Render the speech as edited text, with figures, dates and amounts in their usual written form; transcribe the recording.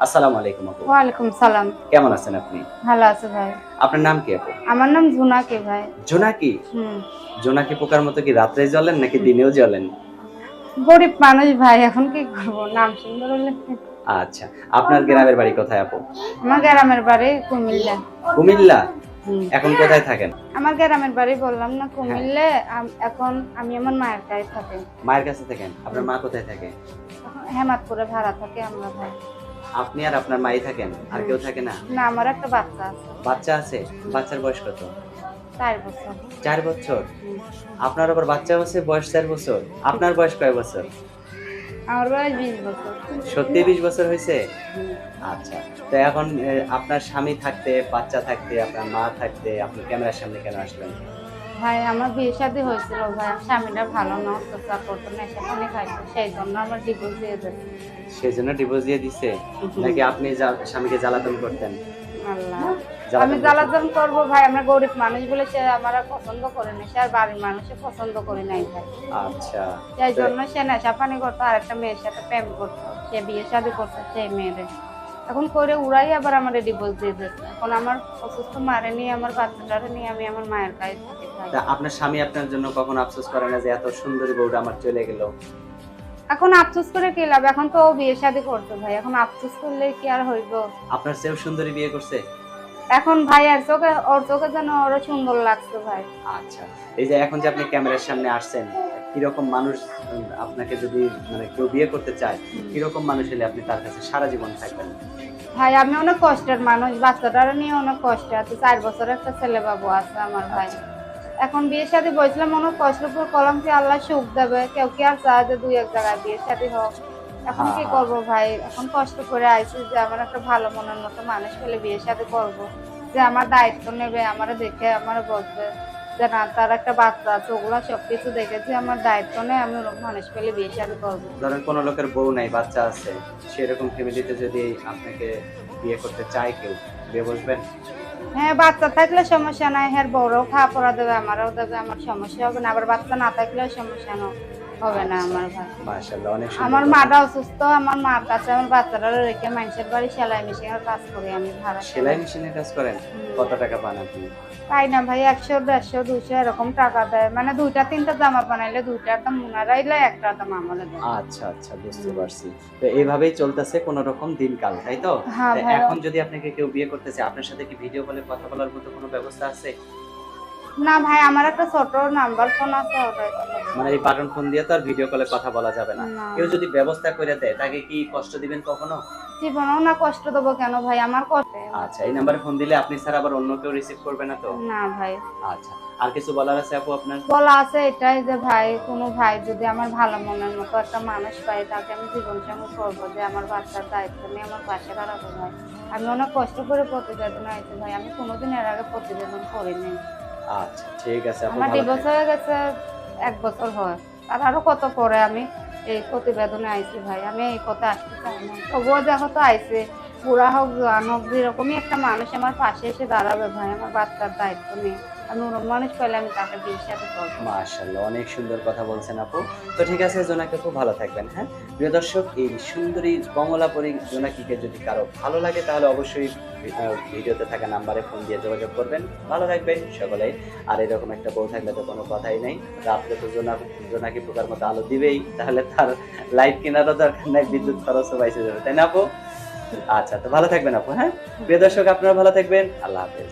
আসসালামু আলাইকুম আপু। ওয়ালাইকুম সালাম। কেমন আছেন আপনি? ভালো আছি ভাই। আপনার নাম কি আপু? আমার নাম জোনাকি ভাই। জোনাকি? হুম। জোনাকি পোকার মতো কি রাত্রে জ্বলেন নাকি দিনেও জ্বলেন? গরিব মানুষ ভাই, এখন কি করব? নাম সুন্দর হলে আচ্ছা। আপনার গ্রামের বাড়ি কোথায় আপু? আমার গ্রামের বাড়ি কুমিল্লা। কুমিল্লা? হুম। এখন কোথায় থাকেন? আমার গ্রামের বাড়ি বললাম না হ্যাঁ। কুমিল্লা। এখন আমি আমার মায়ের কাছে থাকি। মায়ের কাছে থাকেন। আপনার মা কোথায় থাকে? হেমাদপুরে ভাড়া থাকি আমরা ভাই। আপনি আর আপনার মাই থাকেন? আর কেউ থাকে না? না, আমার একটা বাচ্চা আছে। বাচ্চা আছে? বাচ্চার বয়স কত? 4 বছর। ৪ বছর? হুম। আপনার আবার বাচ্চা হচ্ছে বয়স ৪ বছর? আপনার বয়স কয় বছর? আমার বয়স 20 বছর। সত্যি ২০ বছর হইছে? হুম। আচ্ছা। তো এখন আপনার স্বামী থাকতে, বাচ্চা থাকতে, আপনার মা থাকতে আপনি ক্যামেরার সামনে কেন আসলেন? ভাই আমার বিয়ে শাদী হয়েছিল ভাই, আমার স্বামীটা ভালো না, অত্যাচার করতো, নেশা পানি খাইতো, সেই জন্য আমার ডিভোর্স দিয়ে দিয়েছে। সেজন্য ডিভোর্স দিয়ে দিছে? নাকি আপনি স্বামীকে জ্বালাতন করতেন? আল্লাহ, আমি জ্বালাতন করতেন? জ্বালাতন করবো ভাই? আমরা গরিব মানুষ বলে সে আমার আর পছন্দ করে না, সে আর বাড়ির মানুষে পছন্দ করে নাই ভাই। আচ্ছা। সেই তো জন্য সে নেশা পানি করতো, আর একটা মেয়ের সাথে প্রেম করতো, সে বিয়ে শাদী করছে সেই মেয়েরে। এখন করে উড়াই আবার আমার ডিভোর্স দিয়ে দিচ্ছে। এখন আমার অসুস্থ মারে নিয়ে, আমার বাচ্চাটারে নিয়ে আমি আমার মায়ের কাছে থাকি ভাই। তা আপনার স্বামী আপনার জন্য কখনো আফসোস করে না যে এত সুন্দরী বউটা আমার চলে গেল? এখন আফসোস করে কি লাভ? এখন তো ও বিয়ে শাদী করতো ভাই, এখন আফসোস করলে কি আর হইব? আপনার চেয়েও সুন্দরী বিয়ে করছে? এখন ভাই আর চোখে, ওর চোখে যেন ওরও সুন্দর লাগছে ভাই। আচ্ছা। এই যে এখন যে আপনি ক্যামেরার সামনে আসছেন, কিরকম মানুষ আপনাকে যদি মানে কেউ বিয়ে করতে চায়, কিরকম মানুষ হলে আপনি তার কাছে সারা জীবন থাকবেন? ভাই আমি অনেক কষ্টের মানুষ, বাচ্চাটার নিয়ে অনেক কষ্টে আছে, 4 বছরের একটা ছেলে বাবু আছে আমার ভাই। আচ্ছা। এখন বিয়ে শাদী বলছিলাম, অনেক কষ্টের পর কলম কি আল্লাহ সুখ দেবে, কেউ কি আর চায় যে 2 এক জায়গায় বিয়ে শাদী হোক? এখন হ্যাঁ, কি হ্যাঁ। করব ভাই? এখন কষ্ট করে আইছি যে আমার একটা ভালো মনের মতো মানুষ পেলে বিয়ে শাদী করব, যে আমার দায়িত্ব নেবে, আমারে দেখে আমারে বলবে যে না তার একটা বাচ্চা আছে, ওগুলা সবকিছু দেখে যে আমার দায়িত্ব নেই, আমি ওরকম মানুষ পেলে বিয়ে শাদী করবো। ধরেন কোনো লোকের বউ নাই, বাচ্চা আছে, সেরকম ফ্যামিলিতে যদি আপনাকে বিয়ে করতে চায় কেউ, বিয়ে বসবেন? হ্যাঁ, বাচ্চা থাকলে সমস্যা নাই, হ্যাঁ বড়ও খাওয়া পড়া দেবে, আমারও দেবে, আমার সমস্যা হবে না। আবার বাচ্চা না থাকলেও সমস্যা হবে না আচ্ছা। আমার ভাই। মাশাআল্লাহ, অনেক সুন্দর আমার কথা। মাটা অসুস্থ, আমার মার কাছে আমার বাচ্চাটা রেখে মানুষের বাড়ি সেলাই মেশিনের কাজ করি আমি, ভাড়া সেলাই মেশিনের কাজ করেন? হুম। কত টাকা পান আপনি? তাই না ভাই, 100, 150, 200 এরকম টাকা দেয়। মানে 2টা 3টা জামা বানাইলে 2টার দাম উনারা দিলে, 1টার দাম আমারে দেয়। আচ্ছা, আচ্ছা, বুঝতে হুম। পারছি। তো এভাবেই চলতেছে কোন রকম দিনকাল, তাই তো? হ্যাঁ তো ভাই। এখন যদি আপনাকে কেউ বিয়ে করতে চায়, আপনার সাথে কি ভিডিও কলে কথা বলার মতো কোনো ব্যবস্থা আছে? না ভাই, আমার একটা ছোট নাম্বার ফোন আছে, ওটাই চলে। মানে এই বাটন ফোন দিয়ে তো আর ভিডিও কলে কথা বলা যাবে না। না, কেউ যদি ব্যবস্থা করে দেয়, তাকে কি কষ্ট দিবেন কখনো? জীবনেও না কষ্ট দেবো কেন ভাই, আমার কষ্ট। আচ্ছা, এই নাম্বারে ফোন দিলে আপনি ছাড়া আবার অন্য কেউ রিসিভ করবে না তো? না ভাই। আচ্ছা। আর কিছু বলার আছে আপু আপনার? বলা আছে এটাই যে ভাই, কোনো ভাই যদি আমার ভালো মনের মতো একটা মানুষ পাই, তাকে আমি জীবন সঙ্গে করবো, যে আমার বাচ্চার দায়িত্ব নিয়ে আমার পাশে দাঁড়াবো ভাই। আমি অনেক কষ্ট করে প্রতিবেদন আইছি ভাই, আমি কোনোদিন এর আগে প্রতিবেদন করিনি। আচ্ছা, ঠিক আছে আপু, আমার ভালো ডিভোর্স থাকবেন। হয়ে গেছে 1 বছর হয়, তার আরো কত পরে আমি এই প্রতিবেদনে আইছি ভাই। আমি এই কথা আসতে চাই না, তবুও দেখো তো আইছে, বুড়া হোক জোয়ান হোক, যেরকমই একটা মানুষ আমার পাশে এসে দাঁড়াবে ভাই, আমার বাচ্চার দায়িত্ব নিয়ে। আমি ওরকম মানুষ পেলে আমি তাকে বিয়ের সাথে করবো। মাশাআল্লাহ, অনেক সুন্দর কথা বলছেন আপু। তো ঠিক আছে জোনাকি আপু, ভালো থাকবেন, হ্যাঁ? প্রিয় দর্শক, এই সুন্দরী কমলাপরি জোনাকিকে যদি কারো ভালো লাগে তাহলে অবশ্যই ভিডিওতে থাকা নাম্বারে ফোন দিয়ে যোগাযোগ করবেন। ভালো থাকবেন সকলেই। আর এরকম একটা বউ থাকলে তো কোনো কথাই নাই। রাত্রে তো জোনাকি পোকার মতো আলো দিবেই। তাহলে তার লাইট কেনারও দরকার নাই, বিদ্যুৎ খরচও বাইচে যাবে। তাই না আপু? আচ্ছা, তো ভালো থাকবেন আপু, হ্যাঁ? প্রিয় দর্শক, আপনারা ভালো থাকবেন। আল্লাহ হাফেজ।